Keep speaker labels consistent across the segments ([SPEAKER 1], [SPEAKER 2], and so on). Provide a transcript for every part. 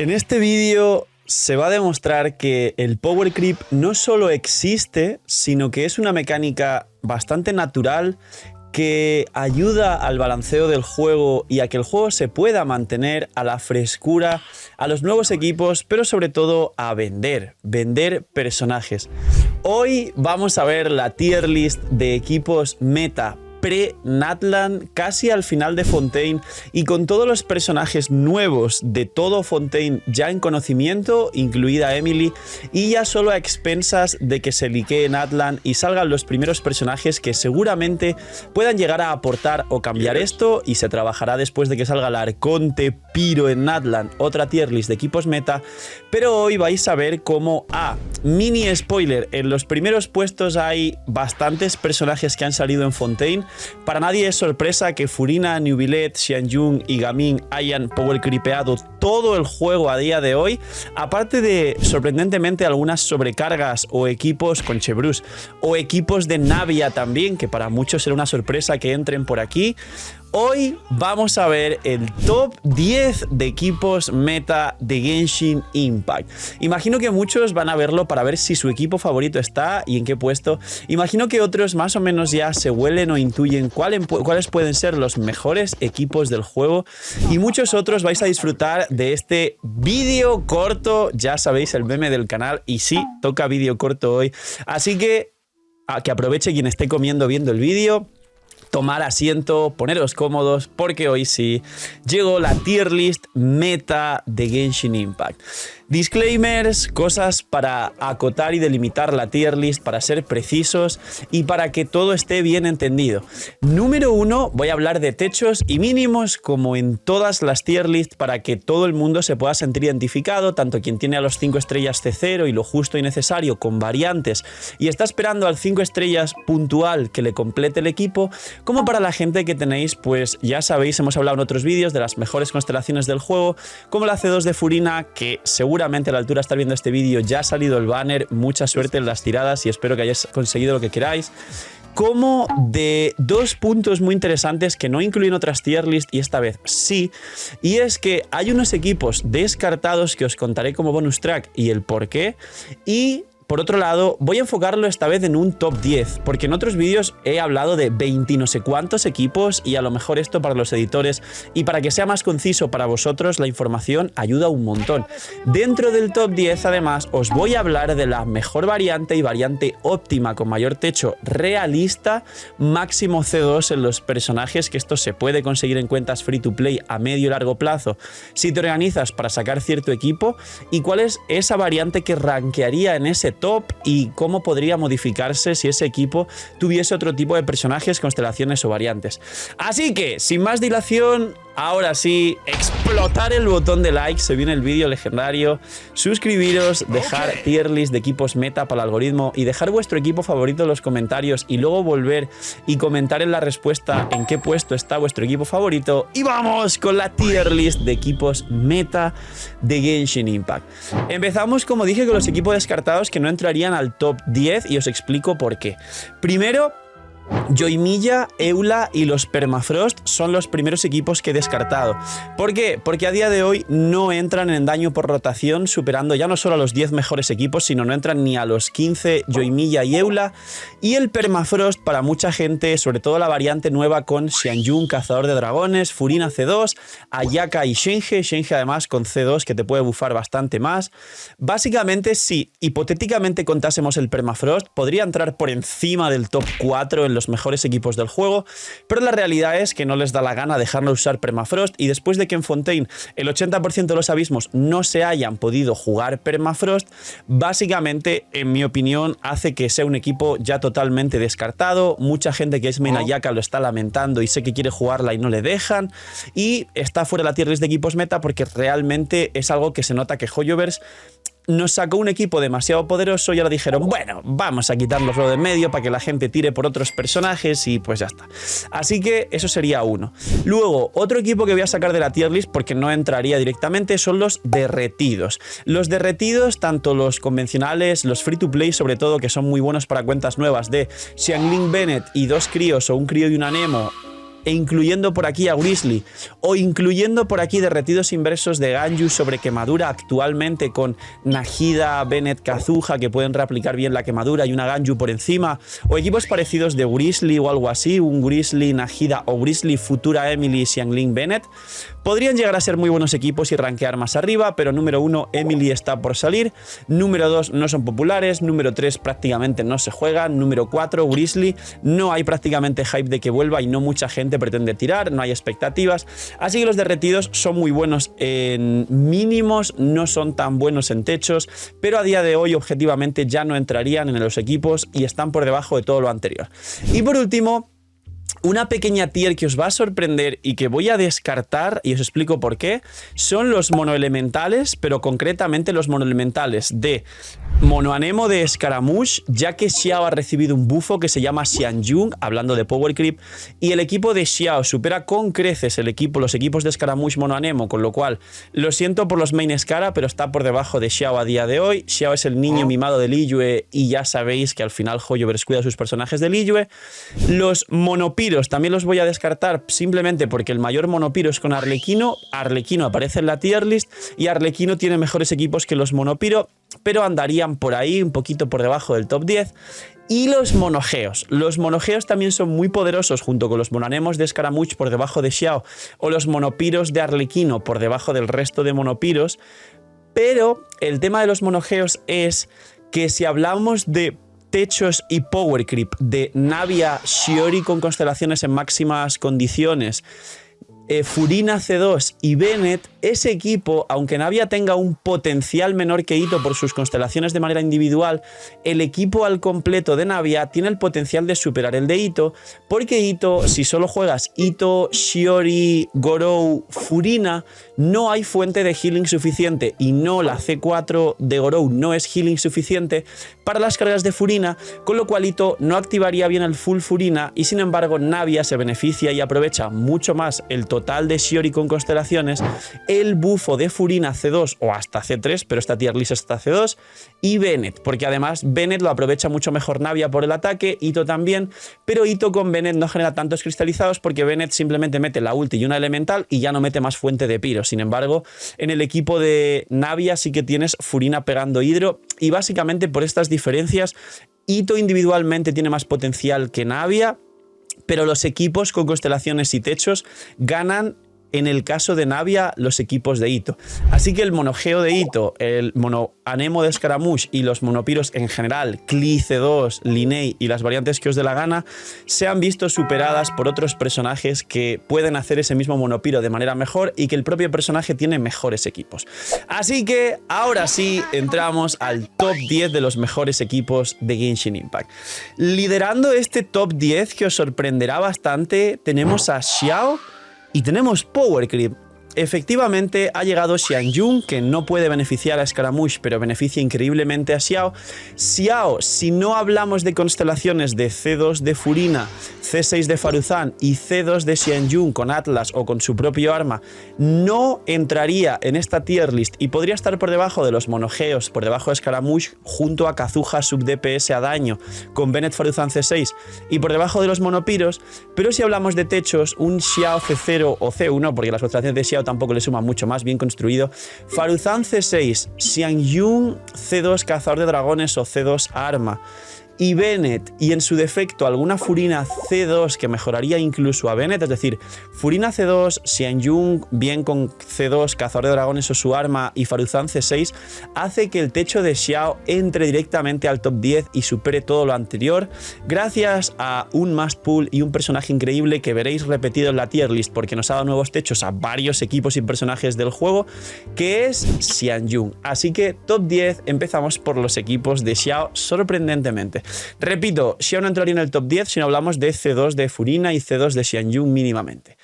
[SPEAKER 1] En este vídeo se va a demostrar que el Power Creep no solo existe, sino que es una mecánica bastante natural que ayuda al balanceo del juego y a que el juego se pueda mantener, a la frescura, a los nuevos equipos, pero sobre todo a vender personajes. Hoy vamos a ver la tier list de equipos meta pre-Natlan, casi al final de Fontaine, y con todos los personajes nuevos de todo Fontaine ya en conocimiento, incluida Emily, y ya solo a expensas de que se liquee Natlan y salgan los primeros personajes que seguramente puedan llegar a aportar o cambiar esto, y se trabajará después de que salga el Arconte Piro en Natlan, otra tier list de equipos meta. Pero hoy vais a ver cómo, mini spoiler, en los primeros puestos hay bastantes personajes que han salido en Fontaine. Para nadie es sorpresa que Furina, Neuvillette, Xianjun y Gaming hayan power creepeado todo el juego a día de hoy, aparte de, sorprendentemente, algunas sobrecargas o equipos con Chebrus o equipos de Navia también, que para muchos será una sorpresa que entren por aquí. Hoy vamos a ver el top 10 de equipos meta de Genshin Impact. Imagino que muchos van a verlo para ver si su equipo favorito está y en qué puesto. Imagino que otros más o menos ya se huelen o intuyen cuáles pueden ser los mejores equipos del juego. Y muchos otros vais a disfrutar de este vídeo corto. Ya sabéis, el meme del canal. Y sí, toca vídeo corto hoy. Así que aproveche quien esté comiendo viendo el vídeo. Tomar asiento, poneros cómodos, porque hoy sí llegó la tier list meta de Genshin Impact. Disclaimers, cosas para acotar y delimitar la tier list, para ser precisos y para que todo esté bien entendido. Número 1, voy a hablar de techos y mínimos como en todas las tier list para que todo el mundo se pueda sentir identificado, tanto quien tiene a los 5 estrellas C0 y lo justo y necesario con variantes y está esperando al 5 estrellas puntual que le complete el equipo, como para la gente que tenéis, pues ya sabéis, hemos hablado en otros vídeos de las mejores constelaciones del juego, como la C2 de Furina, que seguramente a la altura de estar viendo este vídeo ya ha salido el banner. Mucha suerte en las tiradas y espero que hayáis conseguido lo que queráis. Como de dos puntos muy interesantes que no incluyen otras tier list y esta vez sí, y es que hay unos equipos descartados que os contaré como bonus track y el por qué. Y por otro lado, voy a enfocarlo esta vez en un top 10, porque en otros vídeos he hablado de 20 y no sé cuántos equipos, y a lo mejor esto para los editores y para que sea más conciso para vosotros la información ayuda un montón. Dentro del top 10 además os voy a hablar de la mejor variante y variante óptima con mayor techo realista, máximo C2 en los personajes, que esto se puede conseguir en cuentas free to play a medio y largo plazo si te organizas para sacar cierto equipo, y cuál es esa variante que rankearía en ese top y cómo podría modificarse si ese equipo tuviese otro tipo de personajes, constelaciones o variantes. Así que, sin más dilación, ahora sí, explotar el botón de like, se viene el vídeo legendario, suscribiros, dejar tier list de equipos meta para el algoritmo y dejar vuestro equipo favorito en los comentarios y luego volver y comentar en la respuesta en qué puesto está vuestro equipo favorito. Y vamos con la tier list de equipos meta de Genshin Impact. Empezamos, como dije, con los equipos descartados que no entrarían al top 10 y os explico por qué. Primero, Yoimiya, Eula y los Permafrost son los primeros equipos que he descartado. ¿Por qué? Porque a día de hoy no entran en daño por rotación, superando ya no solo a los 10 mejores equipos, sino no entran ni a los 15 Yoimiya y Eula. Y el Permafrost, para mucha gente, sobre todo la variante nueva con Xianjun, cazador de dragones, Furina C2, Ayaka y Shenhe además con C2 que te puede bufar bastante más. Básicamente, si hipotéticamente contásemos el Permafrost, podría entrar por encima del top 4 en los mejores equipos del juego, pero la realidad es que no les da la gana dejarlo usar Permafrost, y después de que en Fontaine el 80% de los abismos no se hayan podido jugar Permafrost, básicamente, en mi opinión, hace que sea un equipo ya totalmente descartado. Mucha gente que es main Ayaka lo está lamentando y sé que quiere jugarla y no le dejan, y está fuera de la tier list de equipos meta porque realmente es algo que se nota que Hoyoverse nos sacó un equipo demasiado poderoso y ahora dijeron, bueno, vamos a quitarnoslo de en medio para que la gente tire por otros personajes y pues ya está. Así que eso sería uno. Luego, otro equipo que voy a sacar de la tier list porque no entraría directamente son los derretidos. Los derretidos, tanto los convencionales, los free to play sobre todo, que son muy buenos para cuentas nuevas de Xiangling Bennett y dos críos o un crío y una Nemo, e incluyendo por aquí a Grizzly, o incluyendo por aquí derretidos inversos de Ganyu sobre quemadura actualmente con Nahida, Bennett, Kazuha, que pueden reaplicar bien la quemadura y una Ganyu por encima, o equipos parecidos de Grizzly o algo así, un Grizzly, Nahida o Grizzly, futura Emily, Xiangling, Bennett, podrían llegar a ser muy buenos equipos y rankear más arriba, pero número 1, Emily está por salir, número 2, no son populares, número 3, prácticamente no se juegan, número 4, Grizzly, no hay prácticamente hype de que vuelva y no mucha gente pretende tirar, no hay expectativas, así que los derretidos son muy buenos en mínimos, no son tan buenos en techos, pero a día de hoy objetivamente ya no entrarían en los equipos y están por debajo de todo lo anterior. Y por último, una pequeña tier que os va a sorprender y que voy a descartar, y os explico por qué, son los monoelementales, pero concretamente los monoelementales de Monoanemo de Scaramouche, ya que Xiao ha recibido un bufo que se llama Xianjun, hablando de Power Creep, y el equipo de Xiao supera con creces los equipos de Scaramouche Monoanemo, con lo cual lo siento por los main Scara, pero está por debajo de Xiao a día de hoy. Xiao es el niño mimado de Liyue y ya sabéis que al final Hoyoverse cuida a sus personajes de Liyue. Los monopiros también los voy a descartar simplemente porque el mayor monopiro es con Arlequino. Arlequino aparece en la tier list y Arlequino tiene mejores equipos que los monopiro, pero andarían por ahí un poquito por debajo del top 10. Y los monogeos. Los monogeos también son muy poderosos junto con los monoanemos de Scaramouche por debajo de Xiao o los monopiros de Arlequino por debajo del resto de monopiros. Pero el tema de los monogeos es que si hablamos de techos y power creep de Navia, Shiori con constelaciones en máximas condiciones, Furina C2 y Bennett, ese equipo, aunque Navia tenga un potencial menor que Ito por sus constelaciones de manera individual, el equipo al completo de Navia tiene el potencial de superar el de Ito, porque Ito, si solo juegas Ito, Shiori, Gorou, Furina, no hay fuente de healing suficiente y no la C4 de Gorou no es healing suficiente para las cargas de Furina, con lo cual Ito no activaría bien el full Furina y sin embargo Navia se beneficia y aprovecha mucho más el total de Shiori con constelaciones, el bufo de Furina C2 o hasta C3, pero esta tier list está C2, y Bennett, porque además Bennett lo aprovecha mucho mejor Navia por el ataque, Ito también, pero Ito con Bennett no genera tantos cristalizados porque Bennett simplemente mete la ulti y una elemental y ya no mete más fuente de piro. Sin embargo, en el equipo de Navia sí que tienes Furina pegando hidro y básicamente por estas diferencias Ito individualmente tiene más potencial que Navia, pero los equipos con constelaciones y techos ganan en el caso de Navia los equipos de Ito. Así que el monogeo de Ito, el monoanemo de Scaramouche y los monopiros en general, Klee, C2, Linnea y las variantes que os dé la gana, se han visto superadas por otros personajes que pueden hacer ese mismo monopiro de manera mejor y que el propio personaje tiene mejores equipos. Así que ahora sí entramos al top 10 de los mejores equipos de Genshin Impact. Liderando este top 10 que os sorprenderá bastante, tenemos a Xiao y tenemos Power Creep. Efectivamente ha llegado Xianjun, que no puede beneficiar a Scaramouche, pero beneficia increíblemente a Xiao. Xiao, si no hablamos de constelaciones de C2 de Furina, C6 de Faruzan y C2 de Xianjun con Atlas o con su propio arma, no entraría en esta tier list y podría estar por debajo de los monogeos, por debajo de Scaramouche, junto a Kazuha sub DPS a daño, con Bennett Faruzan C6 y por debajo de los monopiros. Pero si hablamos de techos, un Xiao C0 o C1, porque las constelaciones de Xiao tampoco le suma mucho más, bien construido. Faruzan C6, Xianjun C2 cazador de dragones o C2 arma. Y Bennett, y en su defecto alguna Furina C2 que mejoraría incluso a Bennett, es decir, Furina C2, Xianjun bien con C2, cazador de dragones o su arma y Faruzan C6, hace que el techo de Xiao entre directamente al top 10 y supere todo lo anterior, gracias a un must pull y un personaje increíble que veréis repetido en la tier list porque nos ha dado nuevos techos a varios equipos y personajes del juego, que es Xianjun. Así que top 10, empezamos por los equipos de Xiao sorprendentemente. Repito, Xiao no entraría en el top 10 si no hablamos de C2 de Furina y C2 de Xianjun mínimamente.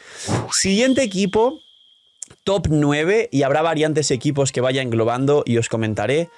[SPEAKER 1] Siguiente equipo, top 9, y habrá variantes equipos que vaya englobando y os comentaré.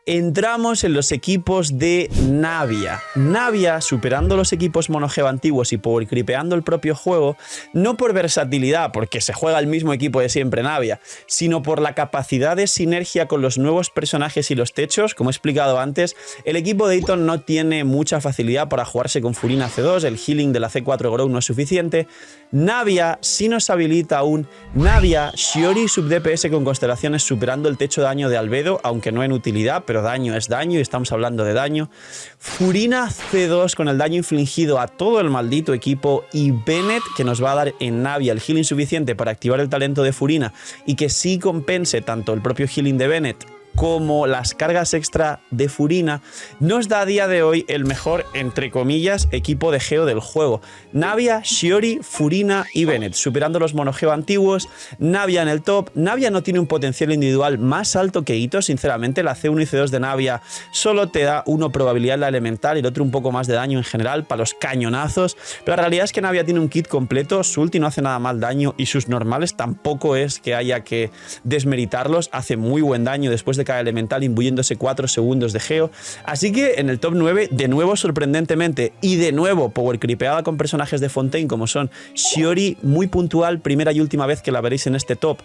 [SPEAKER 1] entramos en los equipos de Navia. Navia, superando los equipos monogeo antiguos y powercreepeando el propio juego, no por versatilidad, porque se juega el mismo equipo de siempre Navia, sino por la capacidad de sinergia con los nuevos personajes y los techos. Como he explicado antes, el equipo de Eton no tiene mucha facilidad para jugarse con Furina C2, el healing de la C4 Grow no es suficiente. Navia sí nos habilita un Navia Shiori sub DPS con constelaciones superando el techo de daño de Albedo, aunque no en utilidad, pero daño es daño y estamos hablando de daño. Furina C2 con el daño infligido a todo el maldito equipo y Bennett, que nos va a dar en Navia el healing suficiente para activar el talento de Furina y que sí compense tanto el propio healing de Bennett como las cargas extra de Furina, nos da a día de hoy el mejor, entre comillas, equipo de geo del juego. Navia, Shiori, Furina y Bennett, superando los monogeo antiguos. Navia en el top. Navia no tiene un potencial individual más alto que Ito, sinceramente. La C1 y C2 de Navia solo te da uno probabilidad en la elemental y el otro un poco más de daño en general para los cañonazos. Pero la realidad es que Navia tiene un kit completo, su ulti no hace nada mal daño y sus normales tampoco es que haya que desmeritarlos. Hace muy buen daño después de cada elemental imbuyéndose 4 segundos de geo. Así que en el top 9, de nuevo sorprendentemente y de nuevo powercreepeada con personajes de Fontaine como son Shiori, muy puntual, primera y última vez que la veréis en este top,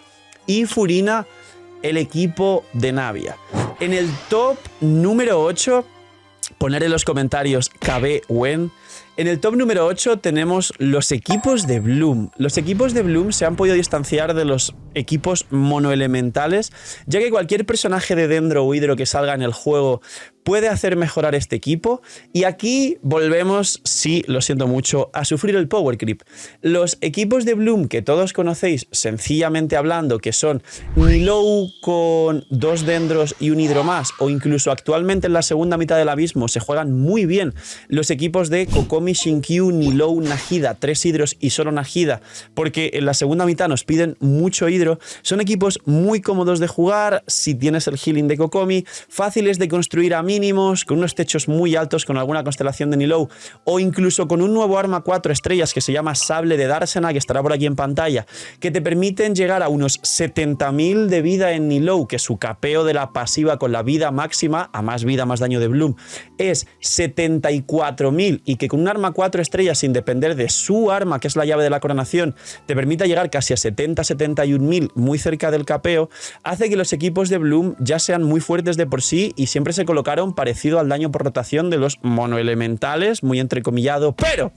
[SPEAKER 1] y Furina, el equipo de Navia. En el top número 8, poner en los comentarios KB Wen. En el top número 8 tenemos los equipos de Bloom. Los equipos de Bloom se han podido distanciar de los equipos monoelementales, ya que cualquier personaje de Dendro o Hidro que salga en el juego puede hacer mejorar este equipo. Y aquí volvemos, sí, lo siento mucho, a sufrir el power creep. Los equipos de Bloom que todos conocéis, sencillamente hablando, que son Nilou con 2 Dendros y un Hidro más, o incluso actualmente en la segunda mitad del abismo se juegan muy bien los equipos de Kokomi, Shinkyu, Nilou, Nahida, 3 Hidros y solo Nahida, porque en la segunda mitad nos piden mucho Hidro. Son equipos muy cómodos de jugar si tienes el healing de Kokomi, fáciles de construir a mínimos, con unos techos muy altos, con alguna constelación de Nilou, o incluso con un nuevo arma 4 estrellas que se llama Sable de Darsena, que estará por aquí en pantalla, que te permiten llegar a unos 70.000 de vida en Nilou, que su capeo de la pasiva con la vida máxima, a más vida más daño de Bloom, es 74.000, y que con un arma 4 estrellas sin depender de su arma, que es la llave de la coronación, te permita llegar casi a 71.000, muy cerca del capeo, hace que los equipos de Bloom ya sean muy fuertes de por sí y siempre se colocaron parecido al daño por rotación de los monoelementales, muy entrecomillado, pero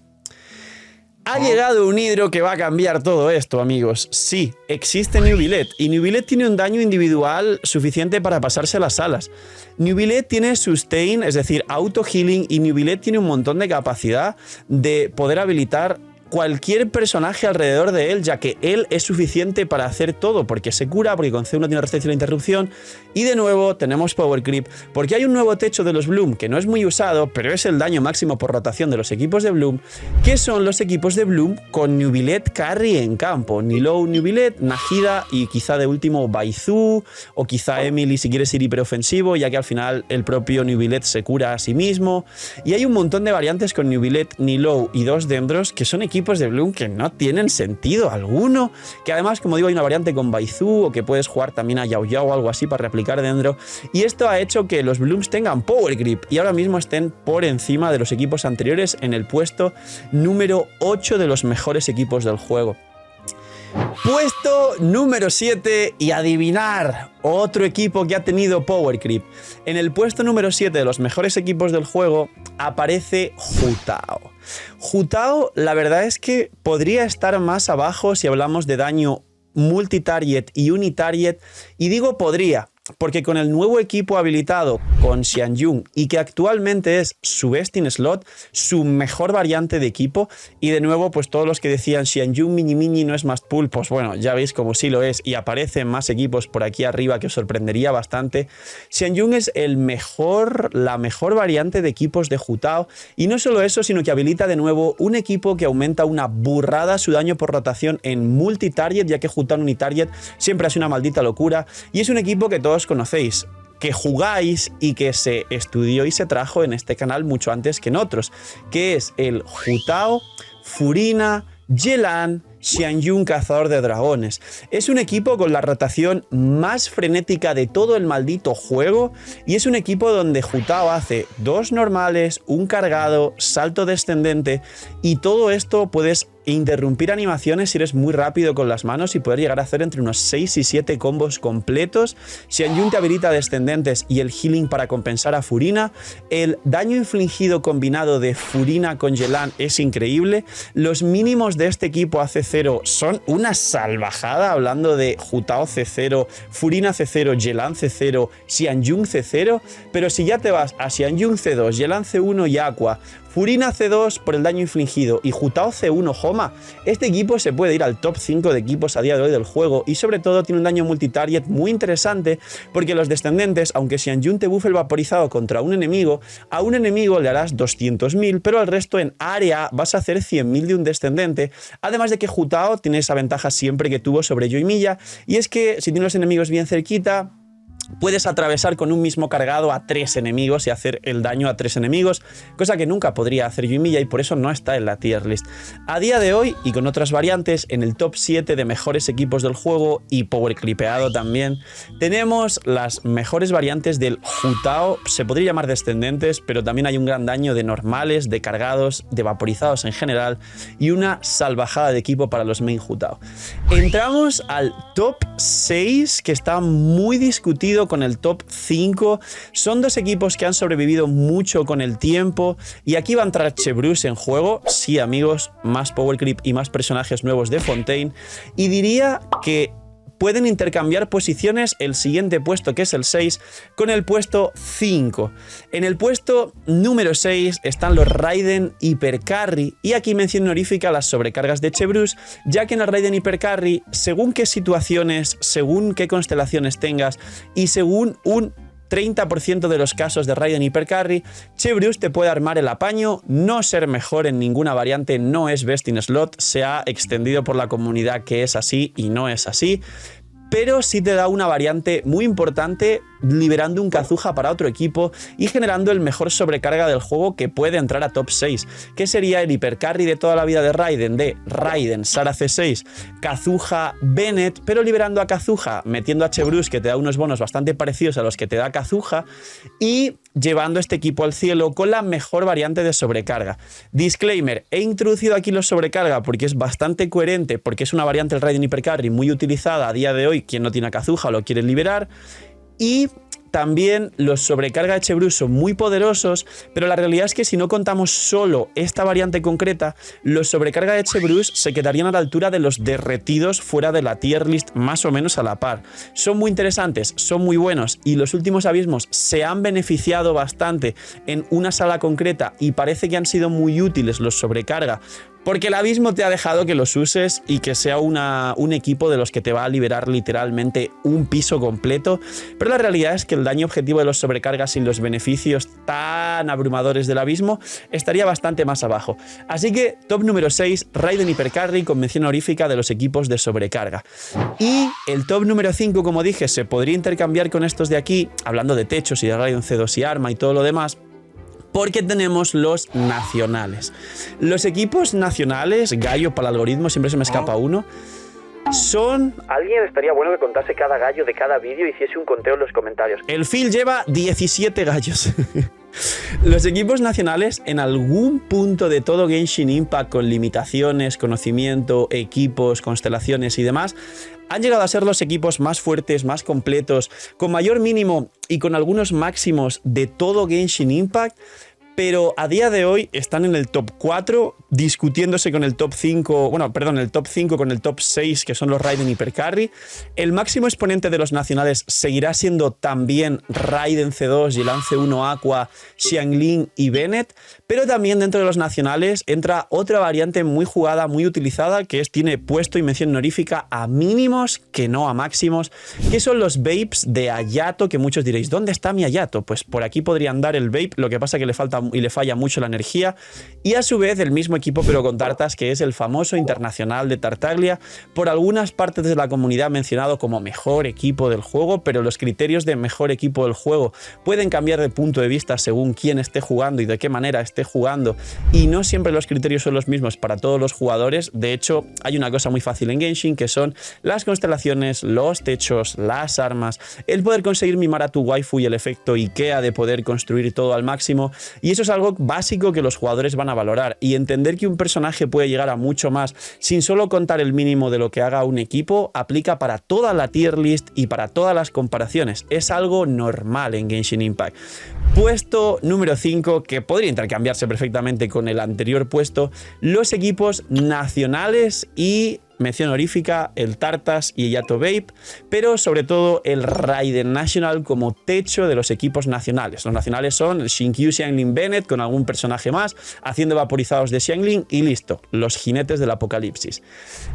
[SPEAKER 1] ha llegado un Hidro que va a cambiar todo esto, amigos. Sí, existe Nubilet, y Nubilet tiene un daño individual suficiente para pasarse las alas. Nubilet tiene sustain, es decir, auto healing, y Nubilet tiene un montón de capacidad de poder habilitar cualquier personaje alrededor de él, ya que él es suficiente para hacer todo, porque se cura, porque con C1 tiene restricción de interrupción, y de nuevo tenemos power creep, porque hay un nuevo techo de los Bloom que no es muy usado, pero es el daño máximo por rotación de los equipos de Bloom, que son los equipos de Bloom con Nubilet carry en campo, Nilou, Nubilet, Nahida y quizá de último Baizu, o quizá Emily si quieres ir hiperofensivo, ya que al final el propio Nubilet se cura a sí mismo, y hay un montón de variantes con Nubilet, Nilou y 2 Dendros que son equipos de Bloom que no tienen sentido alguno, que además, como digo, hay una variante con Baizu, o que puedes jugar también a Yao Yao o algo así para replicar Dendro, y esto ha hecho que los Blooms tengan power grip y ahora mismo estén por encima de los equipos anteriores en el puesto número 8 de los mejores equipos del juego. Puesto número 7, y adivinar, otro equipo que ha tenido power creep. En el puesto número 7 de los mejores equipos del juego aparece Hu Tao. Hu Tao, la verdad es que podría estar más abajo si hablamos de daño multitarget y unitarget, y digo podría, porque con el nuevo equipo habilitado con Xianyun, y que actualmente es su best in slot, su mejor variante de equipo, y de nuevo pues todos los que decían Xianyun mini no es must pull, pues bueno, ya veis como sí lo es, y aparecen más equipos por aquí arriba que os sorprendería bastante. Xianyun es la mejor variante de equipos de Hu Tao, y no solo eso, sino que habilita de nuevo un equipo que aumenta una burrada su daño por rotación en multitarget, ya que Hu Tao en unitarget siempre ha sido una maldita locura, y es un equipo que todos conocéis, que jugáis y que se estudió y se trajo en este canal mucho antes que en otros, que es el Hu Tao, Furina, Yelan, Xianyun, cazador de dragones. Es un equipo con la rotación más frenética de todo el maldito juego y es un equipo donde Hu Tao hace 2 normales, un cargado, salto descendente y todo esto puedes interrumpir animaciones si eres muy rápido con las manos y poder llegar a hacer entre unos 6 y 7 combos completos. Xianyun te habilita descendentes y el healing para compensar a Furina. El daño infligido combinado de Furina con Yelan es increíble. Los mínimos de este equipo a C0 son una salvajada, hablando de Hu Tao C0, Furina C0, Yelan C0, Xianyun C0, pero si ya te vas a Xianyun C2, Yelan C1 y Aqua, Furina C2 por el daño infligido y Hu Tao C1, Homa, este equipo se puede ir al top 5 de equipos a día de hoy del juego y sobre todo tiene un daño multitarget muy interesante porque los descendentes, aunque Xianyun te buffe el vaporizado contra un enemigo, a un enemigo le harás 200.000, pero al resto en área vas a hacer 100.000 de un descendente, además de que Hu Tao tiene esa ventaja siempre que tuvo sobre Yoimiya, y es que si tienes los enemigos bien cerquita, puedes atravesar con un mismo cargado a 3 enemigos y hacer el daño a 3 enemigos, cosa que nunca podría hacer Yoimiya y por eso no está en la tier list. A día de hoy, y con otras variantes, en el top 7 de mejores equipos del juego y power clipeado también, tenemos las mejores variantes del Hu Tao, se podría llamar descendentes, pero también hay un gran daño de normales, de cargados, de vaporizados en general y una salvajada de equipo para los main Hu Tao. Entramos al top 6, que está muy discutido con el top 5. Son 2 equipos que han sobrevivido mucho con el tiempo y aquí va a entrar Chevreuse en juego. Sí, amigos, más power creep y más personajes nuevos de Fontaine, y diría que pueden intercambiar posiciones el siguiente puesto, que es el 6, con el puesto 5. En el puesto número 6 están los Raiden Hypercarry, y aquí mención honorífica las sobrecargas de Chevreuse, ya que en el Raiden Hypercarry, según qué situaciones, según qué constelaciones tengas y según un 30% de los casos de Raiden Hypercarry, Chevreuse te puede armar el apaño. No ser mejor en ninguna variante no es best in slot, se ha extendido por la comunidad que es así y no es así, pero sí te da una variante muy importante, liberando un Kazuha para otro equipo y generando el mejor sobrecarga del juego que puede entrar a top 6, que sería el Hypercarry de toda la vida de Raiden, Sara C6, Kazuha, Bennett, pero liberando a Kazuha, metiendo a Chevreuse, que te da unos bonos bastante parecidos a los que te da Kazuha, y llevando este equipo al cielo con la mejor variante de sobrecarga. Disclaimer, he introducido aquí los sobrecarga porque es bastante coherente, porque es una variante del Raiden Hypercarry muy utilizada a día de hoy, quien no tiene a Kazuha o lo quiere liberar, y también los sobrecarga de Chevreuse son muy poderosos, pero la realidad es que si no contamos solo esta variante concreta, los sobrecarga de Chevreuse se quedarían a la altura de los derretidos fuera de la tier list, más o menos a la par. Son muy interesantes, son muy buenos, y los últimos abismos se han beneficiado bastante en una sala concreta y parece que han sido muy útiles los sobrecarga, porque el abismo te ha dejado que los uses y que sea un equipo de los que te va a liberar literalmente un piso completo, pero la realidad es que el daño objetivo de los sobrecargas sin los beneficios tan abrumadores del abismo estaría bastante más abajo. Así que top número 6, Raiden Hypercarry con mención honorífica de los equipos de sobrecarga. Y el top número 5, como dije, se podría intercambiar con estos de aquí, hablando de techos y de Raiden C2 y Arma y todo lo demás, porque tenemos los nacionales. Los equipos nacionales, gallo para el algoritmo, siempre se me escapa uno, son... Alguien estaría bueno que contase cada gallo de cada vídeo y hiciese un conteo en los comentarios. El Phil lleva 17 gallos. Los equipos nacionales, en algún punto de todo Genshin Impact, con limitaciones, conocimiento, equipos, constelaciones y demás, han llegado a ser los equipos más fuertes, más completos, con mayor mínimo y con algunos máximos de todo Genshin Impact, pero a día de hoy están en el top 4, discutiéndose con el top 5, bueno, perdón, el top 5 con el top 6, que son los Raiden Hypercarry. El máximo exponente de los nacionales seguirá siendo también Raiden C2, Yelan C1 Aqua, Xiangling y Bennett, pero también dentro de los nacionales entra otra variante muy jugada, muy utilizada, que tiene puesto y mención honorífica a mínimos que no a máximos, que son los vapes de Hayato, que muchos diréis, ¿dónde está mi Hayato? Pues por aquí podría andar el vape, lo que pasa que le falta y le falla mucho la energía. Y a su vez el mismo equipo pero con tartas, que es el famoso Internacional de Tartaglia, por algunas partes de la comunidad mencionado como mejor equipo del juego, pero los criterios de mejor equipo del juego pueden cambiar de punto de vista según quién esté jugando y de qué manera esté jugando, y no siempre los criterios son los mismos para todos los jugadores. De hecho, hay una cosa muy fácil en Genshin, que son las constelaciones, los techos, las armas, el poder conseguir mimar a tu waifu y el efecto IKEA de poder construir todo al máximo, y eso es algo básico que los jugadores van a valorar, y entender que un personaje puede llegar a mucho más sin solo contar el mínimo de lo que haga un equipo aplica para toda la tier list y para todas las comparaciones. Es algo normal en Genshin Impact. Puesto número 5, que podría intercambiarse perfectamente con el anterior puesto, los equipos nacionales y mención honorífica el Tartas y Yato Babe, pero sobre todo el Raiden National como techo de los equipos nacionales. Los nacionales son el Xinkyu, Xiangling, Bennett con algún personaje más, haciendo vaporizados de Xiangling y listo, los jinetes del apocalipsis.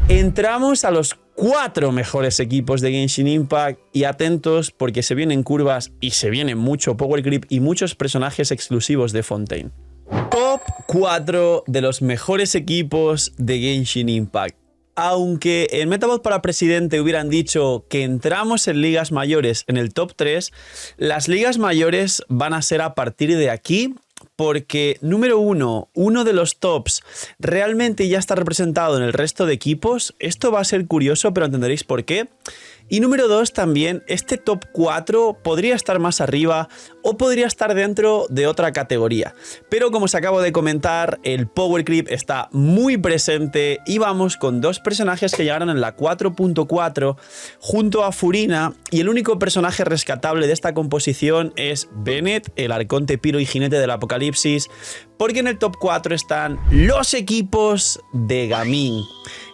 [SPEAKER 1] Entramos a los 4 mejores equipos de Genshin Impact y atentos porque se vienen curvas y se viene mucho power creep y muchos personajes exclusivos de Fontaine. Top 4 de los mejores equipos de Genshin Impact. Aunque en Metabot para Presidente hubieran dicho que entramos en ligas mayores en el top 3, las ligas mayores van a ser a partir de aquí, porque número 1, uno de los tops realmente ya está representado en el resto de equipos. Esto va a ser curioso, pero entenderéis por qué. Y número 2 también, este top 4 podría estar más arriba o podría estar dentro de otra categoría. Pero como os acabo de comentar, el power creep está muy presente y vamos con 2 personajes que llegaron en la 4.4 junto a Furina, y el único personaje rescatable de esta composición es Bennett, el arconte piro y jinete del apocalipsis, porque en el top 4 están los equipos de Gaming.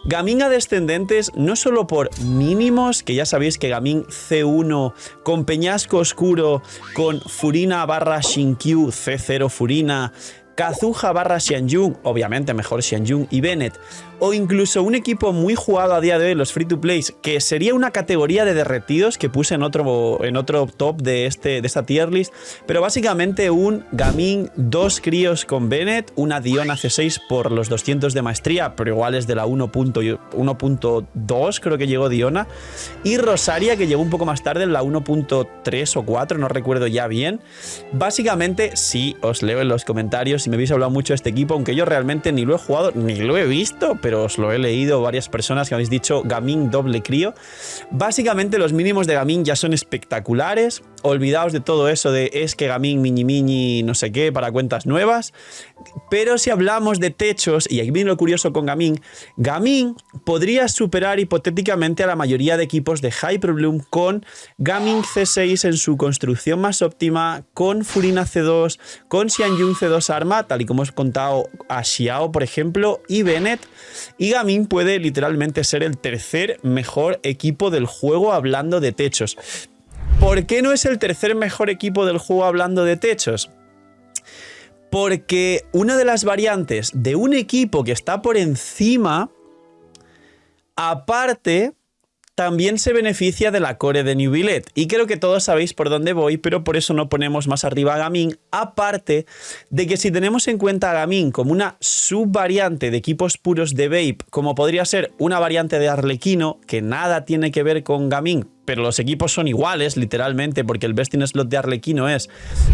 [SPEAKER 1] Gaming a descendentes no solo por mínimos, que ya sabéis que Gaming C1 con Peñasco Oscuro, con Furina barra Xinkyu C0 Furina, Kazuha barra Xianjun, obviamente mejor Xianjun y Bennett, o incluso un equipo muy jugado a día de hoy, los free to plays, que sería una categoría de derretidos que puse en otro top de esta tier list, pero básicamente un Gaming, 2 críos con Bennett, una Diona C6 por los 200 de maestría, pero igual es de la 1.2 creo que llegó Diona, y Rosaria, que llegó un poco más tarde en la 1.3 o 4, no recuerdo ya bien. Básicamente, sí, os leo en los comentarios si me habéis hablado mucho de este equipo, aunque yo realmente ni lo he jugado ni lo he visto, pero os lo he leído varias personas que habéis dicho Gaming doble crío. Básicamente los mínimos de Gaming ya son espectaculares. Olvidaos de todo eso de es que Gaming miñi no sé qué para cuentas nuevas. Pero si hablamos de techos, y aquí viene lo curioso con Gaming, Gaming podría superar hipotéticamente a la mayoría de equipos de Hyperbloom con Gaming C6 en su construcción más óptima, con Furina C2, con Xianjun C2 arma, tal y como os he contado a Xiao, por ejemplo, y Bennett. Y Gaming puede literalmente ser el tercer mejor equipo del juego hablando de techos. ¿Por qué no es el tercer mejor equipo del juego hablando de techos? Porque una de las variantes de un equipo que está por encima, aparte, también se beneficia de la core de New Billet. Y creo que todos sabéis por dónde voy, pero por eso no ponemos más arriba a Gaming. Aparte de que si tenemos en cuenta a Gaming como una subvariante de equipos puros de Vape, como podría ser una variante de Arlequino, que nada tiene que ver con Gaming, pero los equipos son iguales, literalmente, porque el best in slot de Arlequino es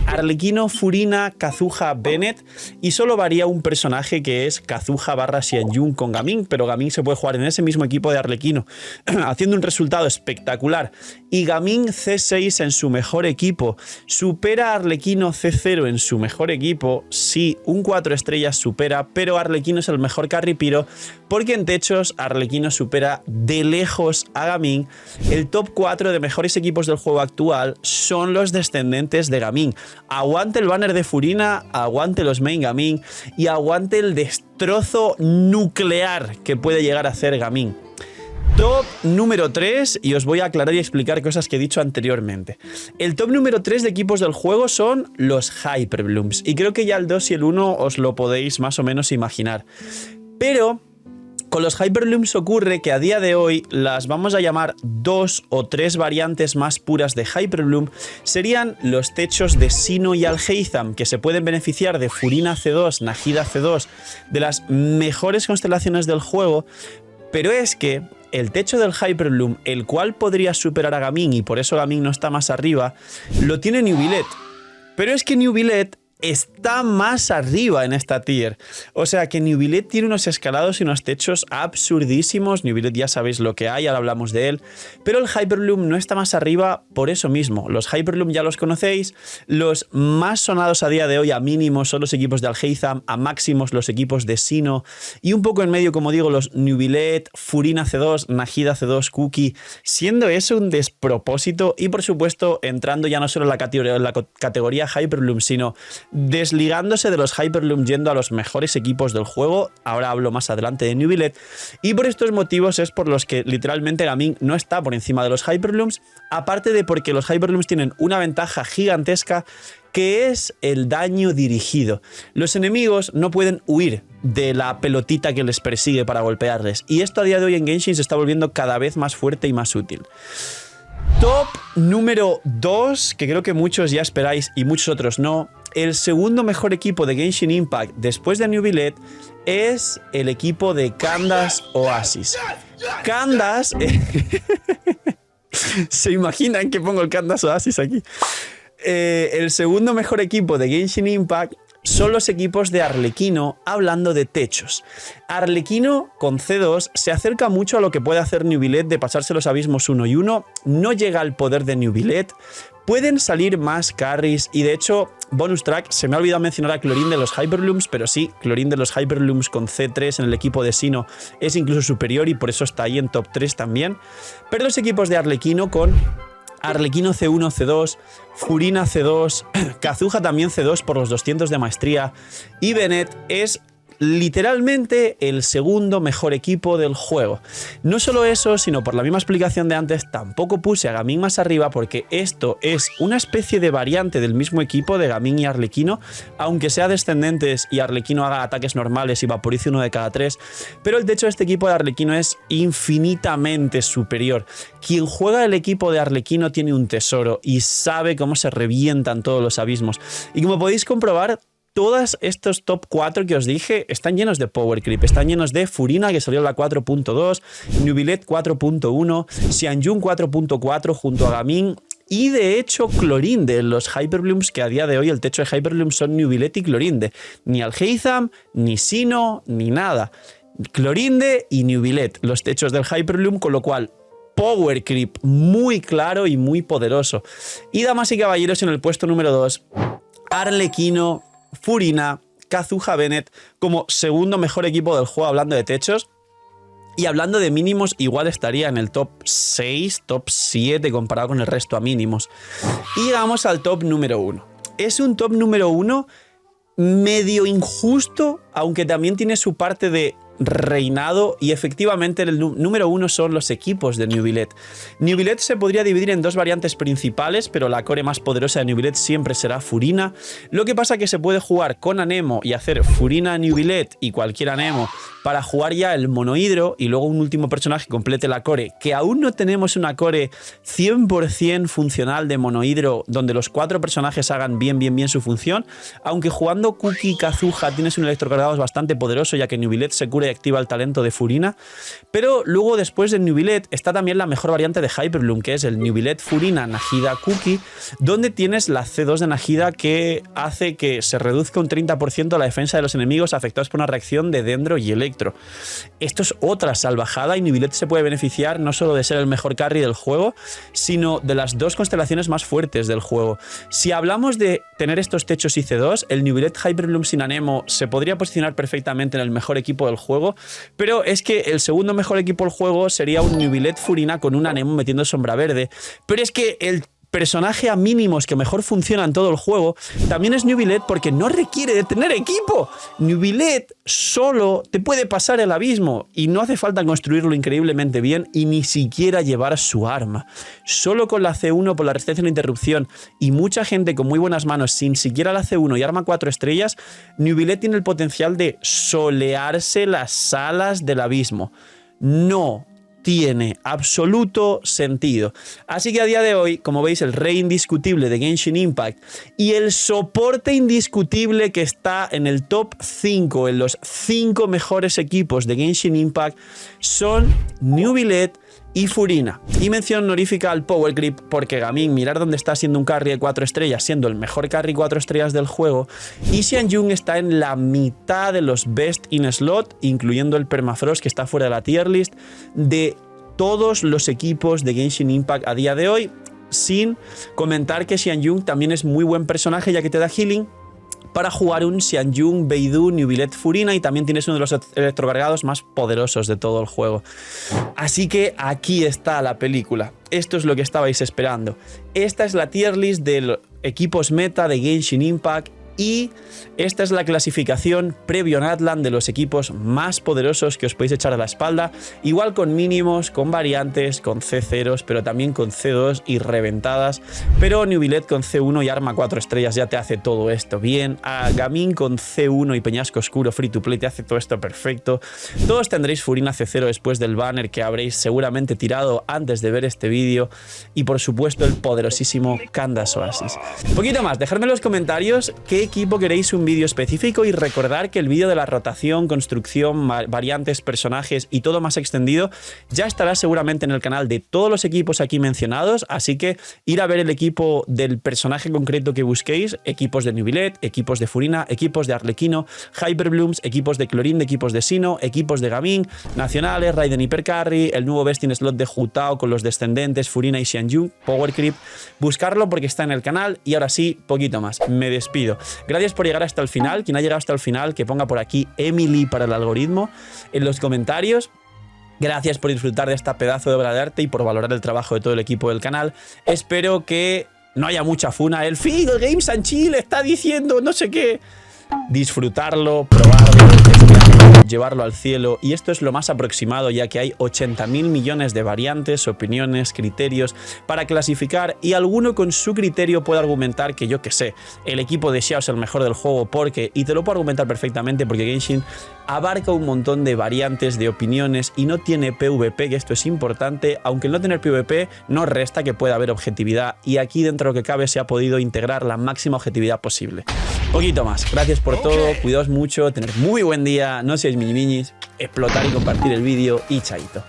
[SPEAKER 1] Arlequino, Furina, Kazuha, Bennett, y solo varía un personaje que es Kazuha barra Xianjun con Gaming, pero Gaming se puede jugar en ese mismo equipo de Arlequino, haciendo un resultado espectacular. Y Gaming C6 en su mejor equipo supera a Arlequino C0 en su mejor equipo. Sí, un 4 estrellas supera, pero Arlequino es el mejor carry piro, porque en techos Arlequino supera de lejos a Gaming. El top 4 de mejores equipos del juego actual son los descendentes de Gaming. Aguante el banner de Furina, aguante los main Gaming y aguante el destrozo nuclear que puede llegar a hacer Gaming. Top número 3, y os voy a aclarar y explicar cosas que he dicho anteriormente. El top número 3 de equipos del juego son los Hyperblooms, y creo que ya el 2 y el 1 os lo podéis más o menos imaginar. Pero Con los Hyperlooms ocurre que a día de hoy las vamos a llamar 2 o 3 variantes más puras de Hyperloom. Serían los techos de Sinnoh y Alhaitham, que se pueden beneficiar de Furina C2, Nahida C2, de las mejores constelaciones del juego. Pero es que el techo del Hyperloom, el cual podría superar a Gaming y por eso Gaming no está más arriba, lo tiene Neuvillette. Pero es que Neuvillette está más arriba en esta tier. O sea que Neuvillette tiene unos escalados y unos techos absurdísimos. Neuvillette ya sabéis lo que hay, ahora hablamos de él. Pero el Hyperloom no está más arriba por eso mismo. Los Hyperloom ya los conocéis. Los más sonados a día de hoy a mínimos son los equipos de Alhaitham, a máximos los equipos de Sinnoh. Y un poco en medio, como digo, los Neuvillette, Furina C2, Nahida C2, Cookie. Siendo eso un despropósito. Y por supuesto, entrando ya no solo en la categoría Hyperloom, sino desligándose de los Hyperloom yendo a los mejores equipos del juego. Ahora hablo más adelante de Neuvillette. Y por estos motivos es por los que literalmente Gaming no está por encima de los Hyperlooms, aparte de porque los Hyperlooms tienen una ventaja gigantesca, que es el daño dirigido. Los enemigos no pueden huir de la pelotita que les persigue para golpearles, y esto a día de hoy en Genshin se está volviendo cada vez más fuerte y más útil. Top número 2, que creo que muchos ya esperáis y muchos otros no. El segundo mejor equipo de Genshin Impact después de Neuvillette es el equipo de Candace Oasis. Candace... ¿Se imaginan que pongo el Candace Oasis aquí? El segundo mejor equipo de Genshin Impact son los equipos de Arlecchino, hablando de techos. Arlecchino con C2 se acerca mucho a lo que puede hacer Neuvillette de pasarse los abismos 1 y 1, no llega al poder de Neuvillette, pueden salir más carries y de hecho, bonus track, se me ha olvidado mencionar a Chlorine de los Hyperlooms, pero sí, Chlorine de los Hyperlooms con C3 en el equipo de Sinnoh es incluso superior y por eso está ahí en top 3 también. Pero los equipos de Arlecchino con Arlecchino C1, C2, Furina C2, Kazuha también C2 por los 200 de maestría y Bennett es literalmente el segundo mejor equipo del juego. No solo eso, sino por la misma explicación de antes, tampoco puse a Gaming más arriba porque esto es una especie de variante del mismo equipo de Gaming y Arlecchino, aunque sea descendentes y Arlecchino haga ataques normales y vaporice uno de cada 3, pero el techo de este equipo de Arlecchino es infinitamente superior. Quien juega el equipo de Arlecchino tiene un tesoro y sabe cómo se revientan todos los abismos. Y como podéis comprobar, todos estos top 4 que os dije están llenos de power creep, están llenos de Furina, que salió la 4.2, Neuvillette 4.1, Xianjun 4.4 junto a Gaming, y de hecho Chlorinde, los Hyperlooms, que a día de hoy el techo de Hyperlooms son Neuvillette y Chlorinde. Ni Alhaitham, ni Sinnoh, ni nada. Chlorinde y Neuvillette, los techos del Hyperloom, con lo cual power creep muy claro y muy poderoso. Y damas y caballeros, en el puesto número 2, Arlecchino, Furina, Kazuha Bennett como segundo mejor equipo del juego hablando de techos. Y hablando de mínimos, igual estaría en el top 6, top 7 comparado con el resto a mínimos. Y llegamos al top número 1. Es un top número 1 medio injusto, aunque también tiene su parte de reinado, y efectivamente el número 1 son los equipos de Neuvillette. Neuvillette se podría dividir en dos variantes principales, pero la core más poderosa de Neuvillette siempre será Furina. Lo que pasa que se puede jugar con Anemo y hacer Furina Neuvillette y cualquier Anemo para jugar ya el monohidro y luego un último personaje complete la core, que aún no tenemos una core 100% funcional de monohidro donde los 4 personajes hagan bien su función, aunque jugando Cookie y Kazuha tienes un electrocargado bastante poderoso, ya que Neuvillette se cura y activa el talento de Furina. Pero luego, después de Neuvillette, está también la mejor variante de Hyperloom, que es el Neuvillette Furina Nahida Cookie, donde tienes la C2 de Nahida, que hace que se reduzca un 30% la defensa de los enemigos afectados por una reacción de Dendro y Electro. Esto es otra salvajada, y Neuvillette se puede beneficiar no solo de ser el mejor carry del juego, sino de las dos constelaciones más fuertes del juego. Si hablamos de tener estos techos y C2, el Neuvillette Hyperloom sin Anemo se podría posicionar perfectamente en el mejor equipo del juego, pero es que el segundo mejor equipo del juego sería un Neuvillette Furina con un Anemo metiendo sombra verde. Pero es que el personaje a mínimos que mejor funciona en todo el juego, también es Neuvillette porque no requiere de tener equipo. Neuvillette solo te puede pasar el abismo y no hace falta construirlo increíblemente bien y ni siquiera llevar su arma. Solo con la C1 por la resistencia a la interrupción y mucha gente con muy buenas manos sin siquiera la C1 y arma 4 estrellas, Neuvillette tiene el potencial de solearse las salas del abismo. No tiene absoluto sentido. Así que a día de hoy, como veis, el rey indiscutible de Genshin Impact y el soporte indiscutible que está en el top 5, en los 5 mejores equipos de Genshin Impact, son Neuvillette y Furina. Y mención honorífica al Power Creep porque Gaming, mirar dónde está siendo un carry de 4 estrellas, siendo el mejor carry 4 estrellas del juego, y Xianjun está en la mitad de los best in slot, incluyendo el Permafrost que está fuera de la tier list, de todos los equipos de Genshin Impact a día de hoy, sin comentar que Xianjun también es muy buen personaje ya que te da healing para jugar un Xianjun, Beidou, Neuvillette, Furina y también tienes uno de los electrocargados más poderosos de todo el juego. Así que aquí está la película. Esto es lo que estabais esperando. Esta es la tier list de los equipos meta de Genshin Impact y esta es la clasificación previo en Atlan de los equipos más poderosos que os podéis echar a la espalda, igual con mínimos, con variantes, con C0, pero también con C2 y reventadas, pero Neuvillette con C1 y arma 4 estrellas ya te hace todo esto bien, a Gaming con C1 y Peñasco Oscuro Free to Play te hace todo esto perfecto, todos tendréis Furina C0 después del banner que habréis seguramente tirado antes de ver este vídeo y por supuesto el poderosísimo Candace Oasis. Un poquito más, dejadme en los comentarios qué equipo queréis un vídeo específico y recordar que el vídeo de la rotación, construcción, variantes, personajes y todo más extendido ya estará seguramente en el canal de todos los equipos aquí mencionados, así que ir a ver el equipo del personaje concreto que busquéis, equipos de Neuvillette, equipos de Furina, equipos de Arlequino, Hyperblooms, equipos de Chlorine, equipos de Sino, equipos de Gaming, nacionales, Raiden Hypercarry, el nuevo best in slot de Hu-Tao con los descendentes, Furina y Xianjun, Power Creep, buscarlo porque está en el canal y ahora sí, poquito más, me despido. Gracias por llegar hasta el final. Quien ha llegado hasta el final, que ponga por aquí Emily para el algoritmo en los comentarios. Gracias por disfrutar de esta pedazo de obra de arte y por valorar el trabajo de todo el equipo del canal. Espero que no haya mucha funa. El Figo Games and Chill está diciendo no sé qué. Disfrutarlo, probarlo, llevarlo al cielo, y esto es lo más aproximado ya que hay 80.000 millones de variantes, opiniones, criterios para clasificar y alguno con su criterio puede argumentar que yo que sé, el equipo de Xiao es el mejor del juego porque, y te lo puedo argumentar perfectamente porque Genshin abarca un montón de variantes, de opiniones y no tiene PvP, que esto es importante, aunque el no tener PvP no resta que pueda haber objetividad y aquí dentro de lo que cabe se ha podido integrar la máxima objetividad posible. Poquito más, gracias por todo, cuidaos mucho, tener muy buen día, no seáis miñis, explotar y compartir el vídeo y chaito.